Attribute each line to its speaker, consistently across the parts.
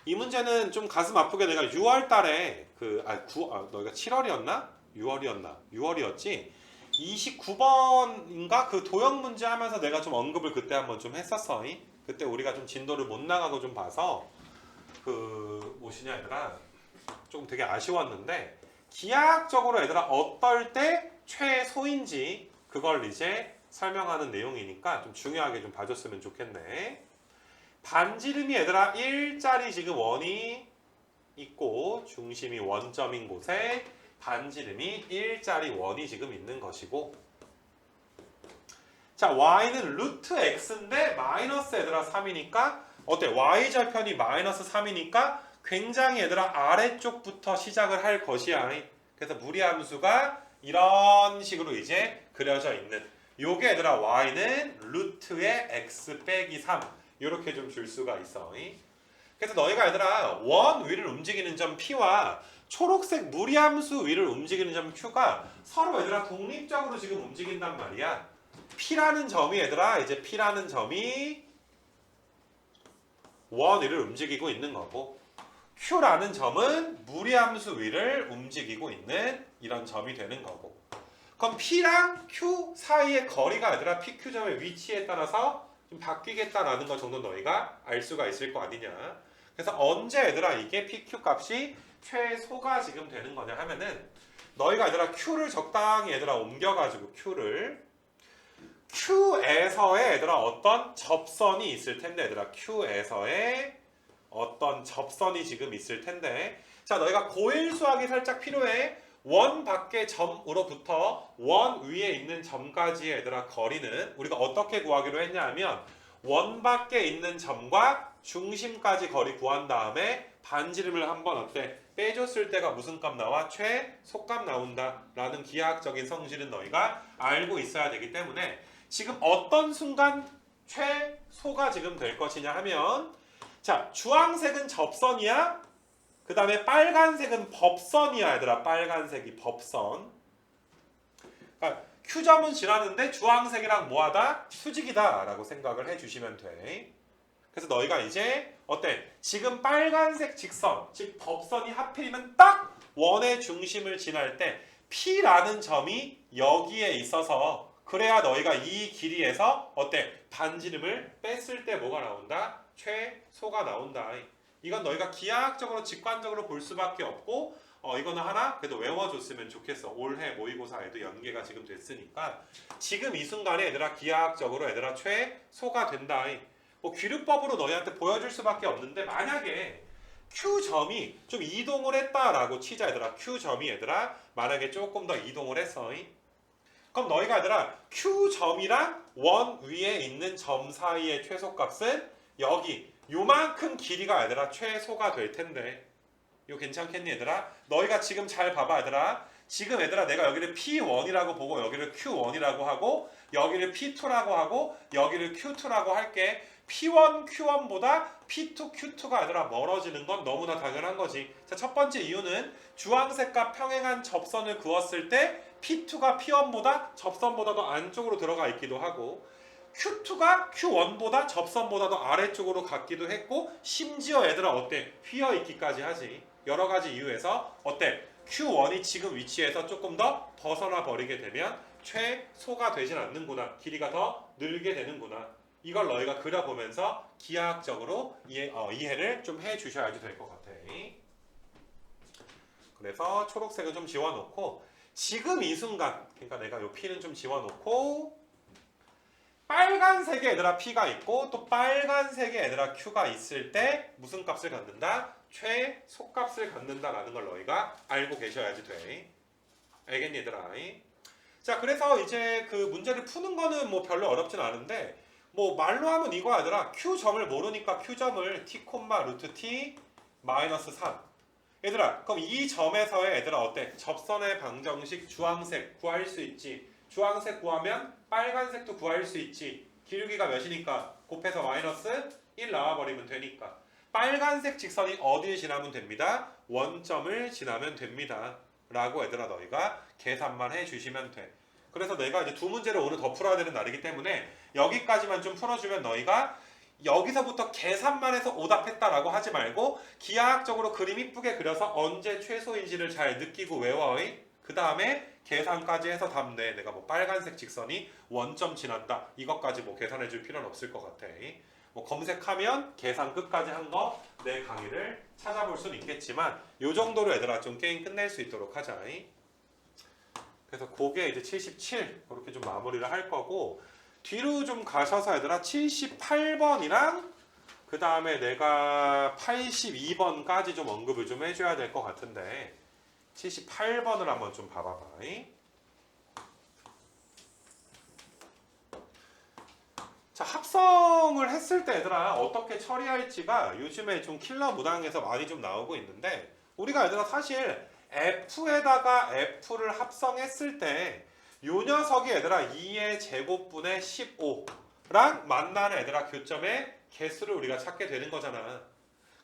Speaker 1: 이 문제는 좀 가슴 아프게 내가 6월 달에 너희가 7월이었나? 6월이었나? 6월이었지? 29번인가? 그 도형 문제 하면서 내가 좀 언급을 그때 한번 좀 했었어. 그때 우리가 좀 진도를 못 나가고 좀 봐서 무엇이냐 얘들아 좀 되게 아쉬웠는데 기하학적으로 얘들아 어떨 때 최소인지 그걸 이제 설명하는 내용이니까 좀 중요하게 좀 봐줬으면 좋겠네. 반지름이 얘들아 1짜리 지금 원이 있고 중심이 원점인 곳에 반지름이 1짜리 원이 지금 있는 것이고, 자 y는 루트 x인데 마이너스 얘들아 3이니까 어때? y절편이 마이너스 3이니까 굉장히 얘들아 아래쪽부터 시작을 할 것이야. 그래서 무리함수가 이런 식으로 이제 그려져 있는 요게 얘들아 y는 루트의 x 빼기 3 이렇게 좀 줄 수가 있어. 그래서 너희가 얘들아 원 위를 움직이는 점 P와 초록색 무리함수 위를 움직이는 점 Q가 서로 얘들아 독립적으로 지금 움직인단 말이야. P라는 점이 얘들아 이제 P라는 점이 원 위를 움직이고 있는 거고 Q라는 점은 무리함수 위를 움직이고 있는 이런 점이 되는 거고, 그럼 P랑 Q 사이의 거리가 얘들아 PQ점의 위치에 따라서 좀 바뀌겠다라는 거 정도 너희가 알 수가 있을 거 아니냐. 그래서 언제 얘들아 이게 PQ 값이 최소가 지금 되는 거냐 하면은 너희가 얘들아 Q를 적당히 얘들아 옮겨가지고 Q에서의 얘들아 어떤 접선이 있을 텐데 얘들아 Q에서의 어떤 접선이 지금 있을 텐데, 자 너희가 고일 수학이 살짝 필요해. 원 밖의 점으로부터 원 위에 있는 점까지의 얘들아 거리는 우리가 어떻게 구하기로 했냐 하면 원 밖에 있는 점과 중심까지 거리 구한 다음에 반지름을 한번 어때? 빼줬을 때가 무슨 값 나와? 최소값 나온다 라는 기하학적인 성질은 너희가 알고 있어야 되기 때문에 지금 어떤 순간 최소가 지금 될 것이냐 하면, 자 주황색은 접선이야. 그 다음에 빨간색은 법선이야 얘들아. 빨간색이 법선. 그러니까 Q점은 지나는데 주황색이랑 뭐하다? 수직이다 라고 생각을 해주시면 돼. 그래서 너희가 이제 어때? 지금 빨간색 직선, 즉 법선이 하필이면 딱 원의 중심을 지날 때 P라는 점이 여기에 있어서 그래야 너희가 이 길이에서 어때? 반지름을 뺐을 때 뭐가 나온다? 최소가 나온다. 이건 너희가 기하학적으로 직관적으로 볼 수밖에 없고 이거는 하나 그래도 외워줬으면 좋겠어. 올해 모의고사에도 연계가 지금 됐으니까 지금 이 순간에 얘들아 기하학적으로 얘들아 최소가 된다. 뭐 귀류법으로 너희한테 보여줄 수밖에 없는데 만약에 Q점이 좀 이동을 했다라고 치자 얘들아. Q점이 얘들아 만약에 조금 더 이동을 했어. 그럼 너희가 얘들아 Q점이랑 원 위에 있는 점 사이의 최소값은 여기 요만큼 길이가 얘들아 최소가 될 텐데 이거 괜찮겠니 얘들아? 너희가 지금 잘 봐봐 얘들아. 지금 얘들아 내가 여기를 P1이라고 보고 여기를 Q1이라고 하고 여기를 P2라고 하고 여기를 Q2라고 할게. P1, Q1보다 P2, Q2가 얘들아 멀어지는 건 너무나 당연한 거지. 자, 첫 번째 이유는 주황색과 평행한 접선을 그었을 때 P2가 P1보다 접선보다 더 안쪽으로 들어가 있기도 하고 Q2가 Q1보다 접선보다 더 아래쪽으로 갔기도 했고 심지어 얘들아 어때? 휘어 있기까지 하지. 여러 가지 이유에서 어때? Q1이 지금 위치에서 조금 더 벗어나 버리게 되면 최소가 되진 않는구나. 길이가 더 늘게 되는구나. 이걸 너희가 그려보면서 기하학적으로 이해를 좀 해주셔야지 될 것 같아. 그래서 초록색을 좀 지워놓고 지금 이 순간 그러니까 내가 요 P는 좀 지워놓고 빨간색에 얘들아 P가 있고 또 빨간색에 얘들아 Q가 있을 때 무슨 값을 갖는다? 최소값을 갖는다라는 걸 너희가 알고 계셔야지 돼. 알겠니 얘들아? 자 그래서 이제 그 문제를 푸는 거는 뭐 별로 어렵진 않은데 뭐 말로 하면 이거 얘들아 Q점을 모르니까 Q점을 T, 루트 T 마이너스 3 얘들아 그럼 이 점에서의 얘들아 어때? 접선의 방정식 주황색 구할 수 있지. 주황색 구하면 빨간색도 구할 수 있지. 기울기가 몇이니까 곱해서 마이너스 1 나와버리면 되니까 빨간색 직선이 어디를 지나면 됩니다? 원점을 지나면 됩니다 라고 얘들아 너희가 계산만 해주시면 돼. 그래서 내가 이제 두 문제를 오늘 더 풀어야 되는 날이기 때문에 여기까지만 좀 풀어주면 너희가 여기서부터 계산만 해서 오답했다라고 하지 말고 기하학적으로 그림 이쁘게 그려서 언제 최소인지를 잘 느끼고 외워. 그 다음에 계산까지 해서 답 내. 내가 뭐 빨간색 직선이 원점 지난다. 이것까지 뭐 계산해 줄 필요는 없을 것 같아. 뭐 검색하면 계산 끝까지 한 거 내 강의를 찾아볼 수는 있겠지만 요 정도로 얘들아 좀 게임 끝낼 수 있도록 하자. 그래서 그게 이제 77 그렇게 좀 마무리를 할 거고 뒤로 좀 가셔서 얘들아 78번이랑 그 다음에 내가 82번까지 좀 언급을 좀 해줘야 될 것 같은데 78번을 한번 좀 봐봐봐. 자, 합성을 했을 때 얘들아 어떻게 처리할지가 요즘에 좀 킬러 무당에서 많이 좀 나오고 있는데 우리가 얘들아 사실 F에다가 F를 합성했을 때 요 녀석이 얘들아 2의 제곱분의 15랑 만나는 얘들아 교점의 개수를 우리가 찾게 되는 거잖아.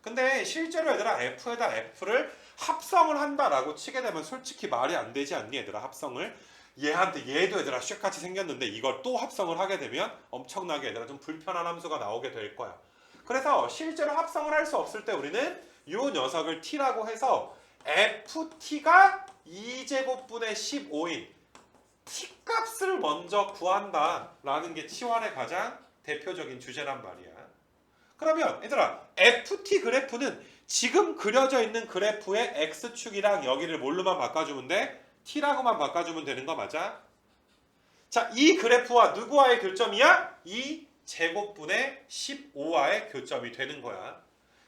Speaker 1: 근데 실제로 얘들아 F에다 F를 합성을 한다라고 치게 되면 솔직히 말이 안 되지 않니 얘들아 합성을? 얘한테 얘도 얘들아 쉑같이 생겼는데 이걸 또 합성을 하게 되면 엄청나게 얘들아 좀 불편한 함수가 나오게 될 거야. 그래서 실제로 합성을 할 수 없을 때 우리는 요 녀석을 t라고 해서 ft가 2제곱분의 15인 t값을 먼저 구한다라는 게 치환의 가장 대표적인 주제란 말이야. 그러면 얘들아 ft 그래프는 지금 그려져 있는 그래프의 x축이랑 여기를 뭘로만 바꿔주면 돼? t라고만 바꿔주면 되는 거 맞아? 자, 이 그래프와 누구와의 교점이야? 이 제곱분의 15와의 교점이 되는 거야.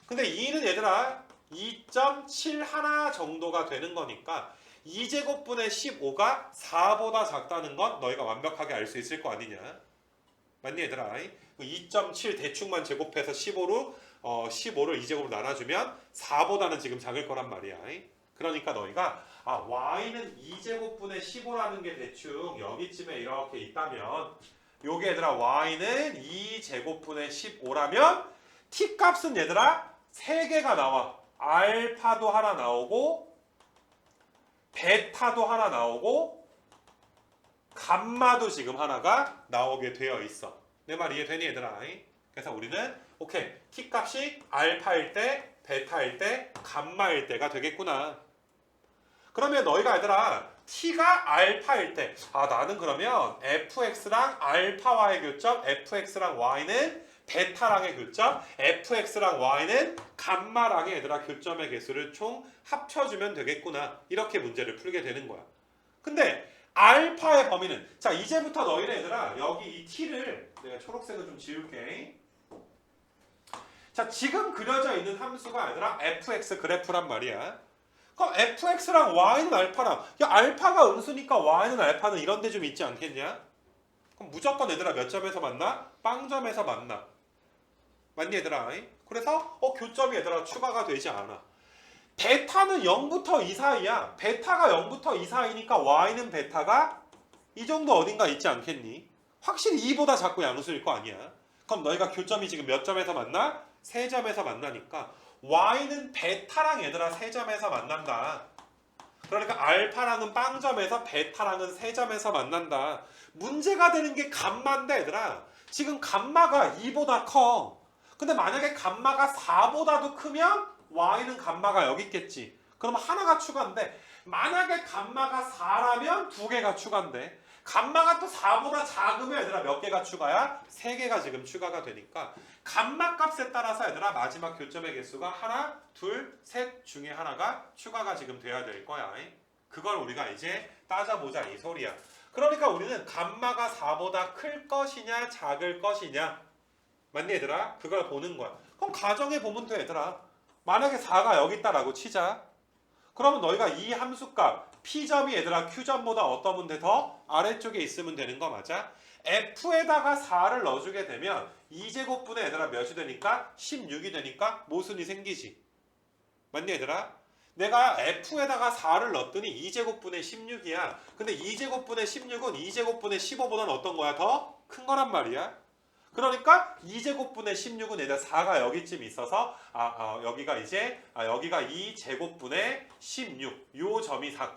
Speaker 1: 근데 2는 얘들아 2.71 정도가 되는 거니까 2제곱분의 15가 4보다 작다는 건 너희가 완벽하게 알 수 있을 거 아니냐? 맞니 얘들아? 2.7 대충만 제곱해서 15로 15를 2제곱으로 나눠주면 4보다는 지금 작을 거란 말이야. 그러니까 너희가 y는 2제곱분의 15라는 게 대충 여기쯤에 이렇게 있다면 요게 얘들아 y는 2제곱분의 15라면 t값은 얘들아 3개가 나와. 알파도 하나 나오고 베타도 하나 나오고 감마도 지금 하나가 나오게 되어 있어. 내 말 이해되니 얘들아? 그래서 우리는 오케이 t값이 알파일 때 베타일 때 감마일 때가 되겠구나. 그러면 너희가 얘들아 t가 알파일 때 나는 그러면 fx랑 알파와의 교점 fx랑 y는 베타랑의 교점 fx랑 y는 감마랑의 얘들아 교점의 개수를 총 합쳐주면 되겠구나. 이렇게 문제를 풀게 되는 거야. 근데 알파의 범위는 자 이제부터 너희는 얘들아 여기 이 t를 내가 초록색을 좀 지울게. 자 지금 그려져 있는 함수가 얘들아 fx 그래프란 말이야. 그럼 fx랑 y는 알파랑 야 알파가 음수니까 y는 알파는 이런 데 좀 있지 않겠냐? 그럼 무조건 얘들아 몇 점에서 만나? 빵점에서 만나. 맞니 얘들아? 그래서 교점이 얘들아 추가가 되지 않아. 베타는 0부터 2 사이야. 베타가 0부터 2 사이니까 y는 베타가 이 정도 어딘가 있지 않겠니? 확실히 2보다 작고 양수일 거 아니야. 그럼 너희가 교점이 지금 몇 점에서 만나? 3점에서 만나니까 y는 베타랑 얘들아 3점에서 만난다. 그러니까 알파랑은 빵점에서 베타랑은 3점에서 만난다. 문제가 되는 게 감마인데 얘들아 지금 감마가 2보다 커. 근데 만약에 감마가 4보다도 크면 y는 감마가 여기 있겠지. 그럼 하나가 추가인데 만약에 감마가 4라면 2개가 추가인데 감마가 또 4보다 작으면 얘들아 몇 개가 추가야? 3개가 지금 추가가 되니까 감마 값에 따라서 얘들아 마지막 교점의 개수가 하나, 둘, 셋 중에 하나가 추가가 지금 돼야 될 거야. 그걸 우리가 이제 따져보자 이 소리야. 그러니까 우리는 감마가 4보다 클 것이냐 작을 것이냐 맞니 얘들아? 그걸 보는 거야. 그럼 가정해 보면 돼 얘들아. 만약에 4가 여기 있다라고 치자. 그러면 너희가 이 함수값 P점이 얘들아 Q점보다 어떤 문제 더 아래쪽에 있으면 되는 거 맞아? F에다가 4를 넣어주게 되면 2제곱분의 얘들아 몇이 되니까 16이 되니까 모순이 생기지. 맞니 얘들아? 내가 F에다가 4를 넣었더니 2제곱분의 16이야. 근데 2제곱분의 16은 2제곱분의 15보다는 어떤 거야? 더 큰 거란 말이야. 그러니까 2제곱분의 16은 얘들 4가 여기쯤 있어서 여기가 이제 여기가 2제곱분의 16 요 점이 4,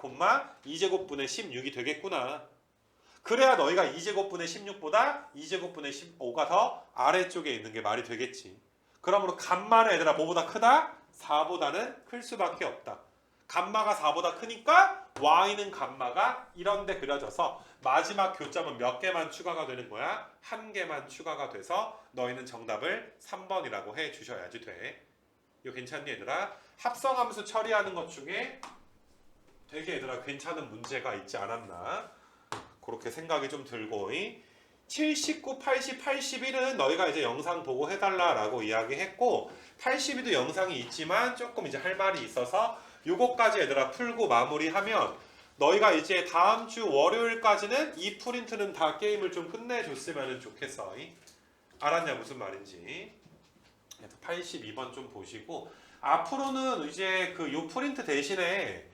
Speaker 1: 2제곱분의 16이 되겠구나. 그래야 너희가 2제곱분의 16보다 2제곱분의 15가 더 아래쪽에 있는 게 말이 되겠지. 그러므로 감마는 얘들아 뭐보다 크다? 4보다는 클 수밖에 없다. 감마가 4보다 크니까 y는 감마가 이런 데 그려져서 마지막 교점은 몇 개만 추가가 되는 거야? 한 개만 추가가 돼서 너희는 정답을 3번이라고 해 주셔야지 돼. 이거 괜찮니 얘들아? 합성함수 처리하는 것 중에 되게 얘들아 괜찮은 문제가 있지 않았나? 그렇게 생각이 좀 들고 79, 80, 81은 너희가 이제 영상 보고 해달라라고 이야기했고 82도 영상이 있지만 조금 이제 할 말이 있어서 요거까지 얘들아 풀고 마무리하면 너희가 이제 다음 주 월요일까지는 이 프린트는 다 게임을 좀 끝내줬으면 좋겠어. 알았냐 무슨 말인지. 82번 좀 보시고 앞으로는 이제 그 요 프린트 대신에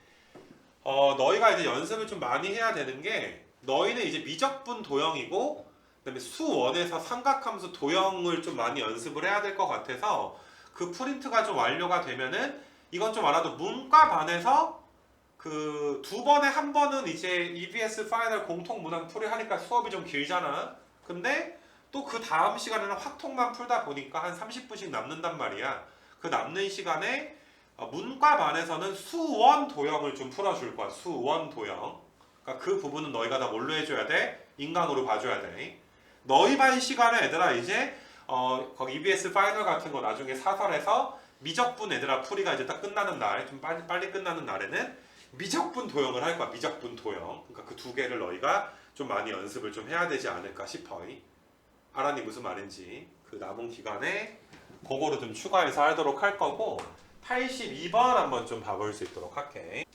Speaker 1: 너희가 이제 연습을 좀 많이 해야 되는 게 너희는 이제 미적분 도형이고 그다음에 수원에서 삼각함수 도형을 좀 많이 연습을 해야 될 것 같아서 그 프린트가 좀 완료가 되면은 이건 좀 알아도 문과 반에서 그 두 번에 한 번은 이제 EBS 파이널 공통 문항 풀이 하니까 수업이 좀 길잖아. 근데 또 그 다음 시간에는 확통만 풀다 보니까 한 30분씩 남는단 말이야. 그 남는 시간에 문과 반에서는 수원 도형을 좀 풀어줄 거야. 수원 도형. 그러니까 그 부분은 너희가 다 뭘로 해줘야 돼? 인강으로 봐줘야 돼. 너희 반 시간에 얘들아 이제 거기 EBS 파이널 같은 거 나중에 사설에서 미적분 얘들아 풀이가 이제 딱 끝나는 날, 좀 빨리 끝나는 날에는 미적분 도형을 할 거야. 미적분 도형. 그러니까 그 두 개를 너희가 좀 많이 연습을 좀 해야 되지 않을까 싶어. 알았니 무슨 말인지. 그 남은 기간에 그거로 좀 추가해서 하도록 할 거고 82번 한번 좀 봐볼 수 있도록 할게.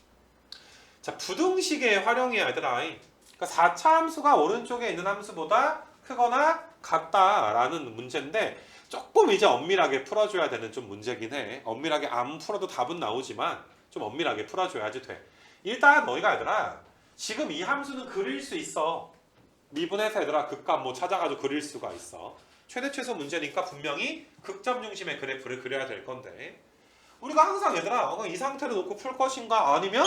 Speaker 1: 자, 부등식의 활용이야 얘들아. 그러니까 4차 함수가 오른쪽에 있는 함수보다 크거나 같다라는 문제인데 조금 이제 엄밀하게 풀어줘야 되는 좀 문제긴 해. 엄밀하게 안 풀어도 답은 나오지만 좀 엄밀하게 풀어줘야지 돼. 일단 너희가 얘들아 지금 이 함수는 그릴 수 있어. 미분해서 얘들아 극값 뭐 찾아가지고 그릴 수가 있어. 최대 최소 문제니까 분명히 극점 중심의 그래프를 그려야 될 건데 우리가 항상 얘들아 이 상태로 놓고 풀 것인가 아니면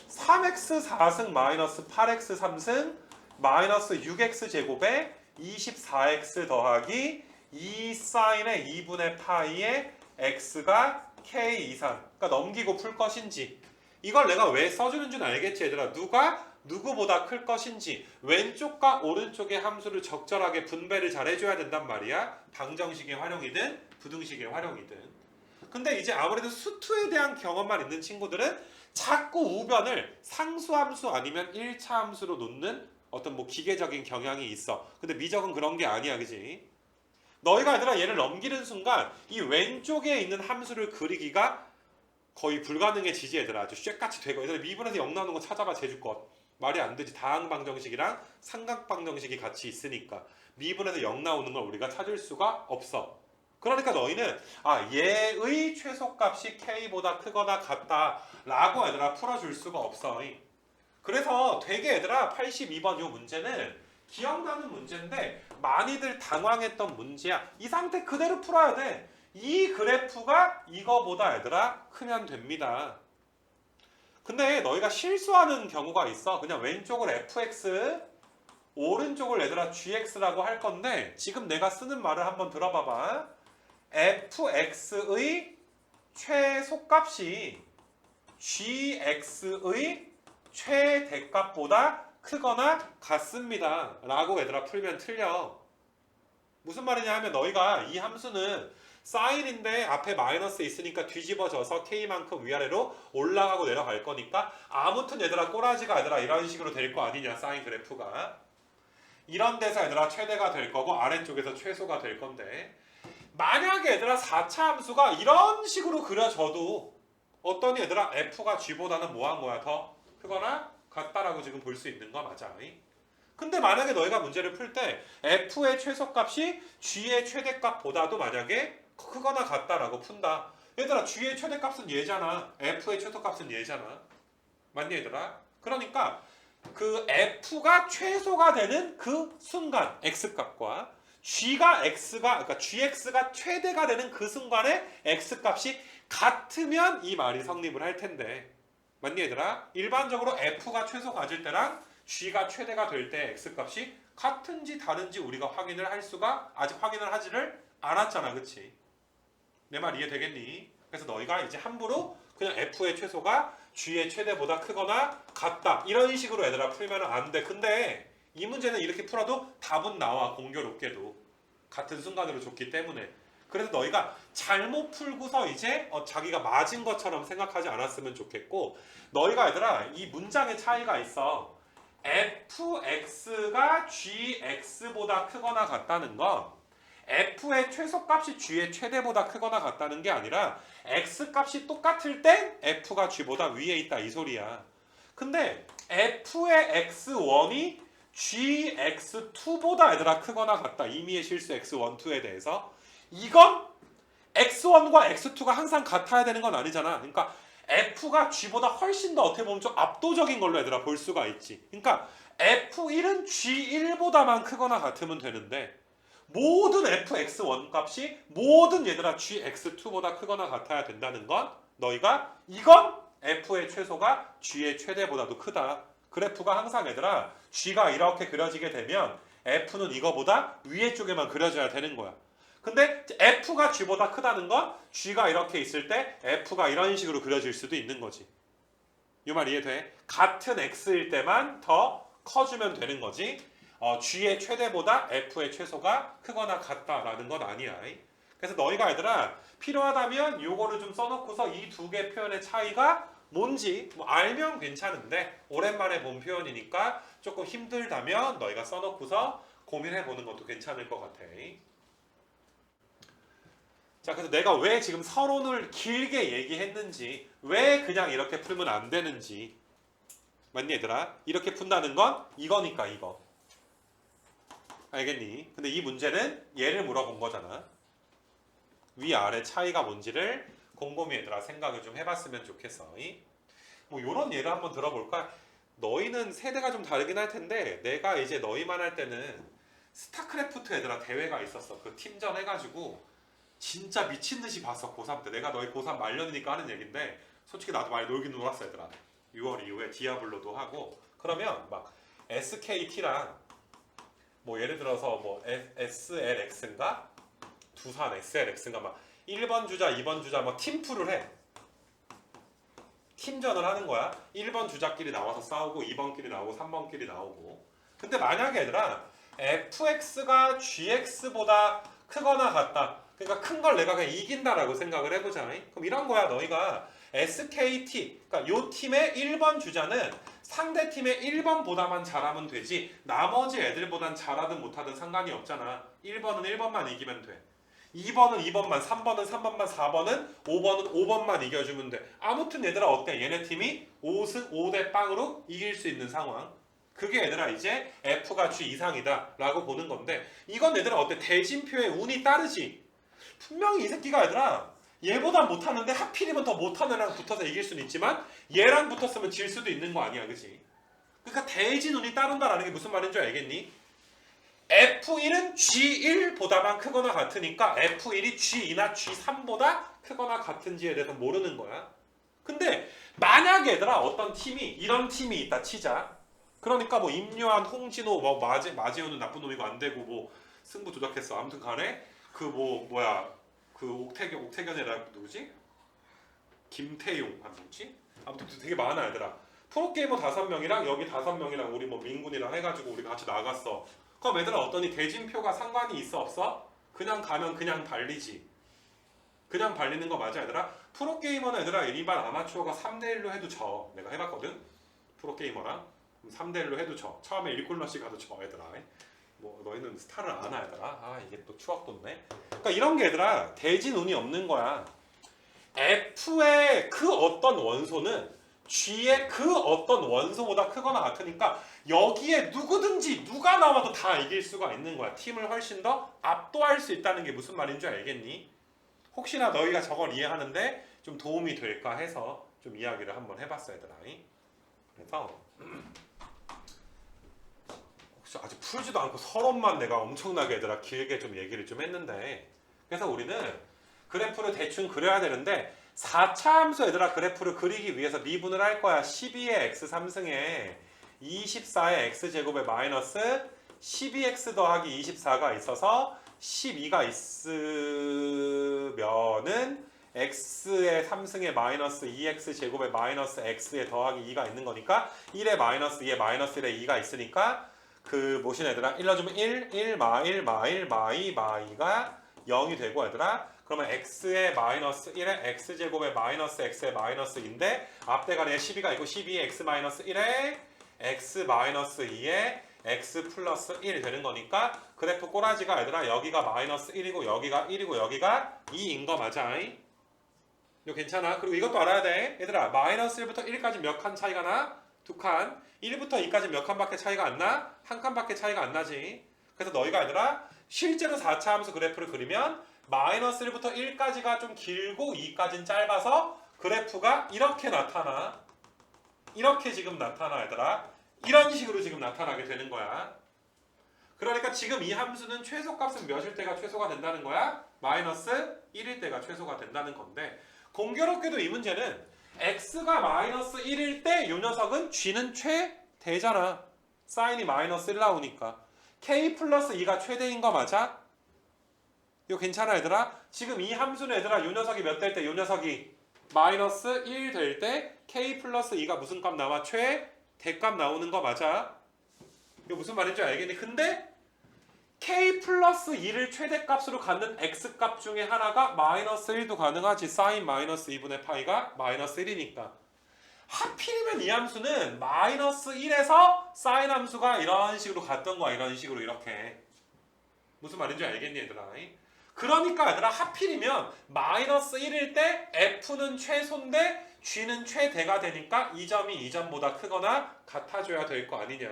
Speaker 1: 3x 4승 마이너스 8x 3승 마이너스 6x 제곱에 24x 더하기 2 사인의 2분의 파이의 x가 k 이상 그러니까 넘기고 풀 것인지 이걸 내가 왜 써주는 줄 알겠지 얘들아. 누가 누구보다 클 것인지 왼쪽과 오른쪽의 함수를 적절하게 분배를 잘 해줘야 된단 말이야. 방정식의 활용이든 부등식의 활용이든. 근데 이제 아무래도 수투에 대한 경험만 있는 친구들은 자꾸 우변을 상수함수 아니면 1차 함수로 놓는 어떤 뭐 기계적인 경향이 있어. 근데 미적은 그런 게 아니야, 그지? 너희가 얘들아 얘를 넘기는 순간 이 왼쪽에 있는 함수를 그리기가 거의 불가능해지지 얘들아. 아주 쇠같이 되고 얘들아 미분에서 0 나오는 거 찾아봐 제주껏. 말이 안 되지. 다항방정식이랑 삼각방정식이 같이 있으니까 미분에서 0 나오는 걸 우리가 찾을 수가 없어. 그러니까 너희는 얘의 최소값이 k보다 크거나 같다 라고 얘들아 풀어줄 수가 없어. 그래서 되게 얘들아 82번 요 문제는 기억나는 문제인데 많이들 당황했던 문제야. 이 상태 그대로 풀어야 돼. 이 그래프가 이거보다 얘들아 크면 됩니다. 근데 너희가 실수하는 경우가 있어. 그냥 왼쪽을 fx 오른쪽을 얘들아 gx라고 할 건데 지금 내가 쓰는 말을 한번 들어봐봐. fx의 최소값이 gx의 최대값보다 크거나 같습니다 라고 얘들아 풀면 틀려. 무슨 말이냐 하면 너희가 이 함수는 사인인데 앞에 마이너스 있으니까 뒤집어져서 k만큼 위아래로 올라가고 내려갈 거니까 아무튼 얘들아 꼬라지가 얘들아 이런 식으로 될 거 아니냐. 사인 그래프가 이런 데서 얘들아 최대가 될 거고 아래쪽에서 최소가 될 건데 만약에 얘들아 4차 함수가 이런 식으로 그려져도 어떤 얘들아 f가 g보다는 뭐한 거야? 더 크거나 같다라고 지금 볼 수 있는 거 맞아. 근데 만약에 너희가 문제를 풀 때 f의 최소값이 g의 최대값보다도 만약에 크거나 같다라고 푼다. 얘들아 g의 최대값은 얘잖아. f의 최소값은 얘잖아. 맞니 얘들아? 그러니까 그 f가 최소가 되는 그 순간 x값과 그러니까 gx가 최대가 되는 그 순간에 x값이 같으면 이 말이 성립을 할 텐데. 맞니 얘들아? 일반적으로 f가 최소 가질 때랑 g가 최대가 될 때 x값이 같은지 다른지 우리가 확인을 할 수가 아직 확인을 하지를 않았잖아. 그치? 내 말 이해되겠니? 그래서 너희가 이제 함부로 그냥 f의 최소가 g의 최대보다 크거나 같다 이런 식으로 얘들아 풀면 안 돼. 근데 이 문제는 이렇게 풀어도 답은 나와. 공교롭게도 같은 순간으로 줬기 때문에. 그래서 너희가 잘못 풀고서 이제 자기가 맞은 것처럼 생각하지 않았으면 좋겠고, 너희가 얘들아 이 문장의 차이가 있어. fx가 gx보다 크거나 같다는 건 f의 최소값이 g의 최대보다 크거나 같다는 게 아니라 x값이 똑같을 땐 f가 g보다 위에 있다 이 소리야. 근데 f의 x1이 gx2보다 얘들아 크거나 같다. 이미의 실수 x1, 2에 대해서 이건 x1과 x2가 항상 같아야 되는 건 아니잖아. 그러니까 f가 g보다 훨씬 더 어떻게 보면 좀 압도적인 걸로 얘들아 볼 수가 있지. 그러니까 f1은 g1보다만 크거나 같으면 되는데 모든 fx1 값이 모든 얘들아 gx2보다 크거나 같아야 된다는 건 너희가 이건 f의 최소가 g의 최대보다도 크다. 그래프가 항상 얘들아 g가 이렇게 그려지게 되면 f는 이거보다 위에 쪽에만 그려져야 되는 거야. 근데 f가 g보다 크다는 건 g가 이렇게 있을 때 f가 이런 식으로 그려질 수도 있는 거지. 이 말 이해돼? 같은 x일 때만 더 커주면 되는 거지. g의 최대보다 f의 최소가 크거나 같다라는 건 아니야. 그래서 너희가 얘들아 필요하다면 요거를 좀 써놓고서 이 두 개 표현의 차이가 뭔지 뭐 알면 괜찮은데 오랜만에 본 표현이니까 조금 힘들다면 너희가 써놓고서 고민해보는 것도 괜찮을 것 같아. 자, 그래서 내가 왜 지금 서론을 길게 얘기했는지, 왜 그냥 이렇게 풀면 안 되는지, 맞니 얘들아? 이렇게 푼다는 건 이거니까 이거. 알겠니? 근데 이 문제는 얘를 물어본 거잖아. 위아래 차이가 뭔지를 곰곰이 얘들아 생각을 좀 해봤으면 좋겠어. 뭐 요런 예를 한번 들어볼까? 너희는 세대가 좀 다르긴 할 텐데 내가 이제 너희만 할 때는 스타크래프트 얘들아 대회가 있었어. 그 팀전 해가지고 진짜 미친듯이 봤어. 고3 때. 내가 너희 고3 말년이니까 하는 얘긴데 솔직히 나도 많이 놀긴 놀았어 얘들아. 6월 이후에 디아블로도 하고 그러면 막 SKT랑 뭐 예를 들어서 뭐 SLX인가? 두산 SLX인가 막 1번 주자 2번 주자 막 팀플을 해. 팀전을 하는 거야. 1번 주자끼리 나와서 싸우고 2번끼리 나오고 3번끼리 나오고. 근데 만약에 얘들아 fx가 gx보다 크거나 같다. 그러니까 큰 걸 내가 그냥 이긴다라고 생각을 해보자. 그럼 이런 거야. 너희가 SKT, 그러니까 요 팀의 1번 주자는 상대 팀의 1번보다만 잘하면 되지 나머지 애들보단 잘하든 못하든 상관이 없잖아. 1번은 1번만 이기면 돼. 2번은 2번만, 3번은 3번만, 4번은 5번은 5번만 이겨주면 돼. 아무튼 얘들아 어때? 얘네 팀이 5승 5대 빵으로 이길 수 있는 상황. 그게 얘들아 이제 F가 G 이상이다 라고 보는 건데 이건 얘들아 어때? 대진표에 운이 따르지. 분명히 이 새끼가 얘들아 얘보다 못하는데 하필이면 더 못하는 애랑 붙어서 이길 수는 있지만 얘랑 붙었으면 질 수도 있는 거 아니야. 그치? 그러니까 대진 운이 따른다라는 게 무슨 말인 줄 알겠니? F1은 G1보다만 크거나 같으니까 F1이 G2나 G3보다 크거나 같은지에 대해서 모르는 거야. 근데 만약에 얘들아 어떤 팀이 이런 팀이 있다 치자. 그러니까 뭐 임요한, 홍진호, 뭐 마지호는 나쁜 놈이고 안 되고 뭐 승부 조작했어. 아무튼 간에 그 그 옥태견이라 누구지? 김태용 누구지? 아무튼 되게 많아 얘들아. 프로게이머 5명이랑 여기 5명이랑 우리 뭐 민군이랑 해가지고 우리가 같이 나갔어. 그럼 얘들아 어떠니? 대진표가 상관이 있어 없어? 그냥 가면 그냥 발리지. 그냥 발리는 거 맞아 얘들아? 프로게이머는 얘들아 일반 아마추어가 3대1로 해도 져. 내가 해봤거든? 프로게이머랑 3대1로 해도 져. 처음에 1콜러씩 가도 져 얘들아. 뭐 너희는 스타를 아나 얘들아? 아 이게 또 추억 돋네. 그러니까 이런 게 얘들아 대진 운이 없는 거야. F의 그 어떤 원소는 G의 그 어떤 원소보다 크거나 같으니까 여기에 누구든지 누가 나와도 다 이길 수가 있는 거야. 팀을 훨씬 더 압도할 수 있다는 게 무슨 말인 줄 알겠니? 혹시나 너희가 저걸 이해하는데 좀 도움이 될까 해서 좀 이야기를 한번 해봤어 얘들아. 그래서 혹시 아직 풀지도 않고 서론만 내가 엄청나게 얘들아 길게 좀 얘기를 좀 했는데 그래서 우리는 그래프를 대충 그려야 되는데 4차 함수 얘들아 그래프를 그리기 위해서 미분을 할 거야. 12의 x 3승에 24의 x제곱에 마이너스 12x 더하기 24가 있어서 12가 있으면은 x의 3승에 마이너스 2x 제곱에 마이너스 x에 더하기 2가 있는 거니까 1에 마이너스 2에 마이너스 1에 2가 있으니까 그 뭐신 얘들아 1 넣어주면 1 마 1 마 1 마 2 마 2가 0이 되고 얘들아 그러면 x에 마이너스 1에 x제곱에 마이너스 x에 마이너스 2인데 앞대가리에 12가 있고 12에 x 마이너스 1에 x 마이너스 2에 x 플러스 1 되는 거니까 그래프 꼬라지가 얘들아 여기가 마이너스 1이고 여기가 1이고 여기가 2인 거 맞아? 이거 괜찮아? 그리고 이것도 알아야 돼 얘들아 마이너스 1부터 1까지 몇 칸 차이가 나? 2칸 1부터 2까지 몇 칸밖에 차이가 안 나? 한 칸밖에 차이가 안 나지 그래서 너희가 얘들아 실제로 4차 함수 그래프를 그리면 마이너스 1부터 1까지가 좀 길고 2까지는 짧아서 그래프가 이렇게 나타나 이렇게 지금 나타나 얘들아 이런 식으로 지금 나타나게 되는 거야 그러니까 지금 이 함수는 최소값은 몇일 때가 최소가 된다는 거야? 마이너스 1일 때가 최소가 된다는 건데 공교롭게도 이 문제는 x가 마이너스 1일 때 이 녀석은 g는 최대잖아 사인이 마이너스 1 나오니까 k 플러스 2가 최대인 거 맞아? 이거 괜찮아 얘들아? 지금 이 함수는 얘들아 이 녀석이 몇 될 때 이 녀석이 마이너스 1 될 때 k 플러스 2가 무슨 값 나와? 최대값 나오는 거 맞아? 이거 무슨 말인지 알겠니? 근데 k 플러스 2를 최대값으로 갖는 x값 중에 하나가 마이너스 1도 가능하지 사인 마이너스 2분의 파이가 마이너스 1이니까 하필이면 이 함수는 마이너스 1에서 사인 함수가 이런 식으로 갔던 거야 이런 식으로 이렇게 무슨 말인지 알겠니 얘들아? 그러니까 얘들아 하필이면 마이너스 1일 때 f는 최소인데 g는 최대가 되니까 이 점이 이 점보다 크거나 같아져야 될 거 아니냐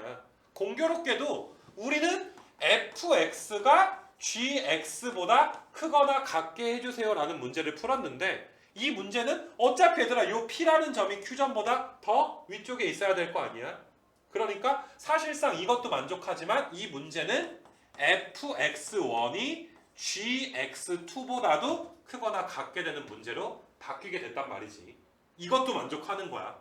Speaker 1: 공교롭게도 우리는 fx가 gx보다 크거나 같게 해주세요 라는 문제를 풀었는데 이 문제는 어차피 얘들아 요 p라는 점이 q점보다 더 위쪽에 있어야 될 거 아니야 그러니까 사실상 이것도 만족하지만 이 문제는 fx1이 gx2보다도 크거나 같게 되는 문제로 바뀌게 됐단 말이지 이것도 만족하는 거야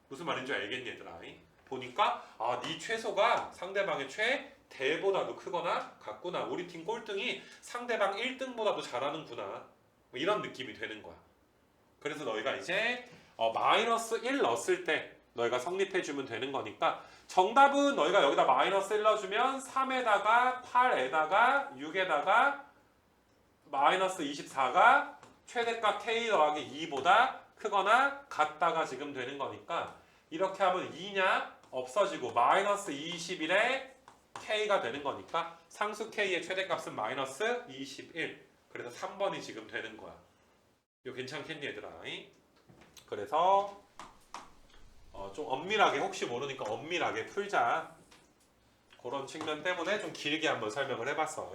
Speaker 1: 무슨 말인지 알겠니 얘들아 보니까 네 최소가 상대방의 최대보다도 크거나 같구나 우리 팀 꼴등이 상대방 1등보다도 잘하는구나 뭐 이런 느낌이 되는 거야 그래서 너희가 이제 마이너스 1 넣었을 때 너희가 성립해주면 되는 거니까 정답은 너희가 여기다 마이너스 1 넣어주면 3에다가 8에다가 6에다가 마이너스 24가 최대값 k 더하기 2보다 크거나 같다가 지금 되는 거니까 이렇게 하면 2냐 없어지고 마이너스 21에 k가 되는 거니까 상수 k의 최대값은 마이너스 21 그래서 3번이 지금 되는 거야 이거 괜찮겠니 얘들아 그래서 좀 엄밀하게 혹시 모르니까 엄밀하게 풀자 그런 측면 때문에 좀 길게 한번 설명을 해봤어